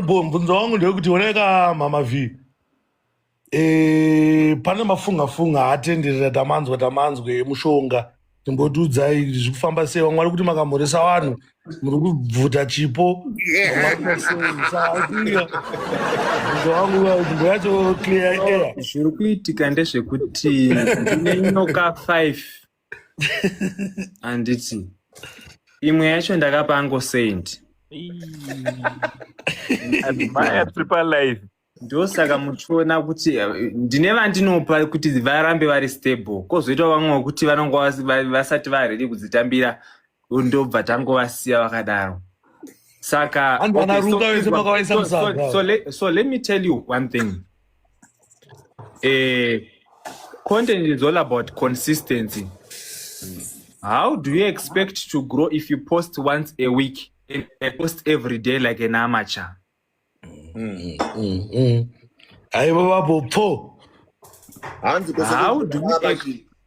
Mubvunzo wangu ndewekuti oneka Mama V. Pane mafunga haatenderera tamanzwe mushonga. Timbotiudzai zviri kufamba sei, vamwe vari kuti makamhoresa vanhu muri kubvuta chipo. Mubvunzo wangu nzvimbo yacho clear air. Zviri kuitika ndezvekuti ndine nyoka 5 handiti imwe yacho ndakapa Angosend. Admire triple life. Ndosaka muchiona kuti ndine vandinopa kuti varambe vari stable, kozoita vamwe kuti vanonga vasati varedi kudzitambira ndobva tangovasiya vakadaro. Saka so let me tell you one thing. Content is all about consistency. How do you expect to grow if you post once a week and post every day like an amateur?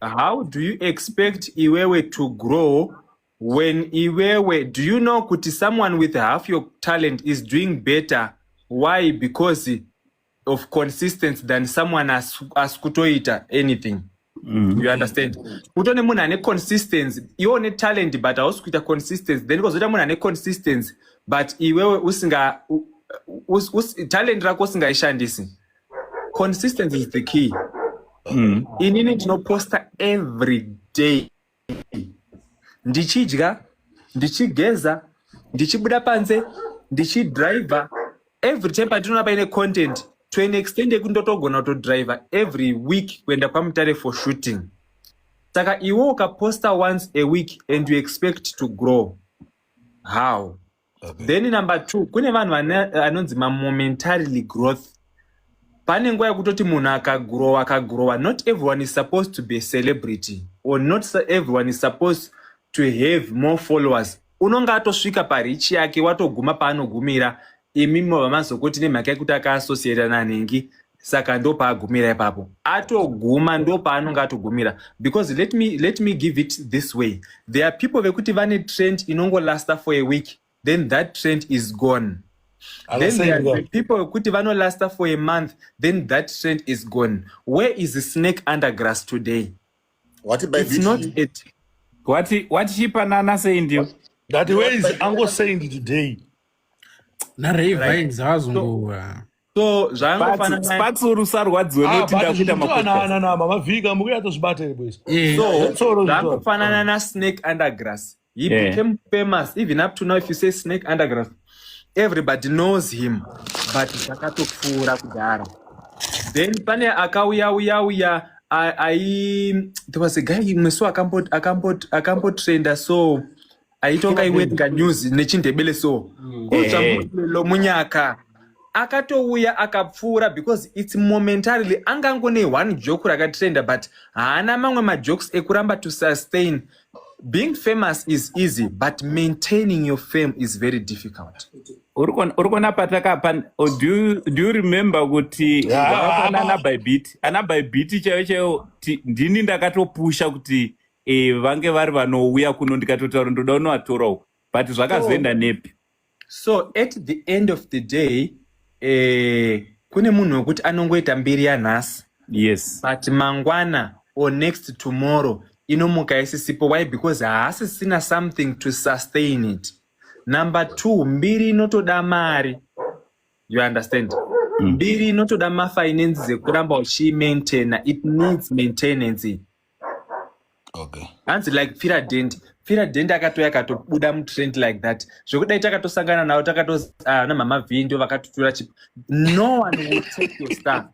How do you expect Iwewe to grow when Iwewe, do you know kuti someone with half your talent is doing better? Why? Because of consistency than someone as kutoita anything. You understand? Kutone munhu ane consistency, iwe une talent but hausi kuita consistency, then kozoita munhu ane consistency but iwewe usinga talent rako usingaishandisi. Consistency is the key. Inini ndinoposta every day, ndichidya, ndichigeza, ndichibuda panze, ndichidriver. Every time patinoona paine content to an extent ekundotogona kutodriver every week kuenda kwaMutare for shooting. Saka iwe ukaposta once a week and you expect to grow, how? Okay. Then number 2, kune vanhu anonzi momentarily growth. Pane nguva yekutoti munhu akagrowa, not everyone is supposed to be a celebrity, or not everyone is supposed to have more followers. Unonga atosvika parichi yake watoguma paanogumira, imimo vamazokoti nemhaka yekuti akaasociata nanengi, saka ndo paagumira ipapo. Atoguma ndo paanonga atogumira. Because let me give it this way. There are people vekuti vane trend inongolasta for a week, then that trend is gone. Then there are people who last for a month, then that trend is gone. Where is the snake under grass today? What about it's not it. What she banana saying you? That way is Ango saying today. Na vines hazungu. So Zango Sparks urusarwadzwe notinda kuita makosa. Na Mama Vika muya tosibate boys. So Zango fanana na snake under grass. He became famous even up to now. If you say snake under grass, everybody knows him, but akatopfura kudara. Then pane akauya there was a guy mweso akambo trender, so aitonga iwenga news nechindebele so lo munyaka akatouya akapfura because it's momentarily. Angangone one joke rakatrenda but haana mamwe majokes ekuramba to sustain. Being famous is easy, but maintaining your fame is very difficult. Urikona pataka, do you remember kuti ana by beat chaiyo ndini ndakatopusha kuti vange vari vanouya kuno ndikatotaura ndoda unovatorao, but zvakazoenda nepi. So at the end of the day, kune munhu wekuti anongoita mbiri yanhasi. Yes. But mangwana or next tomorrow inomuka isisipo. Why? Because haasisina something to sustain it. Number 2, mbiri inotoda mari. You understand? Mbiri inotoda mafinances ekuramba uchimaintaina. It needs maintenance. Okay. Hands like Firadent akatoya akatobuda mutrend like that. Zvokudai takatosangana nawo na Mama V ndio vakatotura chip. No one will take your star.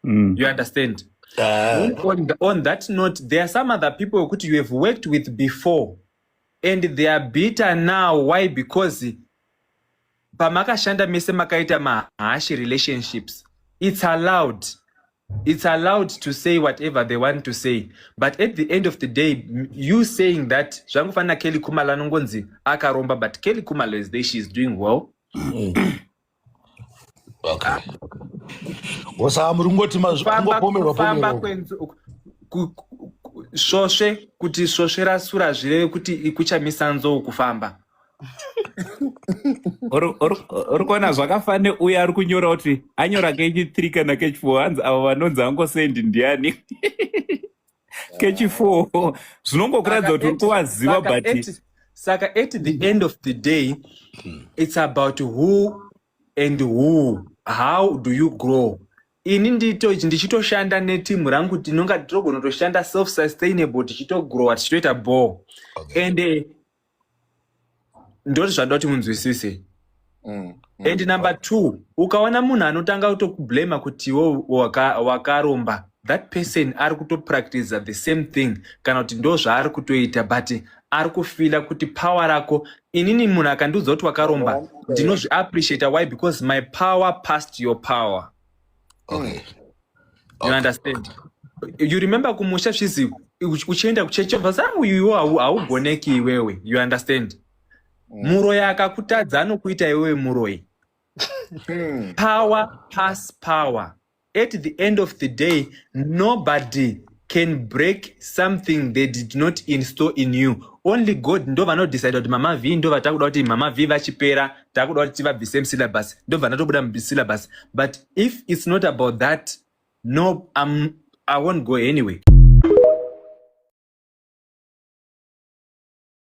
You understand? On that note, there are some other people who you have worked with before and they are bitter now. Why? Because pamakashanda mese makaita mahashi relationships. It's allowed to say whatever they want to say, but at the end of the day, you saying that zvangofana Kelly Khumalo nongonzi akaromba, but Kelly Khumalo is there, she's doing well. Okay. Wasamurungoti famba shoshe kuti shoshe rasura zvire kuti kuchamisa nzou kufamba. uri kuona zvakafane uye ari kunyora kuti anyora kechi3 kana kechi4 hanzi avo vanonzi angosendi ndiani kechi4 zvinongokuradza kuti uri kuvaziva but saka at the end of the day it's about who and who, how do you grow. Ini ndichitoshanda netimu rangu tinonga tinogona kutoshanda self sustainable tichitogrowa tichitoita ball and ndoti zvanoda kuti munzwisise. And number 2, ukaona munhu anotanga kutokublema kuti iwo wakaromba, that person ari kutopractice the same thing kana kuti ndo zvaari kutoita but ari kufila kuti power rako. Inini munhu akandiudza kuti wakaromba ndinozviappreciate. Why? Because my power passed your power. Okay. You understand? You remember kumusha zvizi uchienda kuchechi basa uyu haugoneki iwewe. You understand? Muroyi akakutadza anokuita iwewe muroyi. Power pass power. At the end of the day, nobody can break something they did not install in you. Only God ndo vanodecide kuti mama V ndo vatakuda kuti mama V vachipera takuda kuti tivabvise musyllabus ndo vanatobuda musyllabus. But if it's not about that, no, I won't go anyway.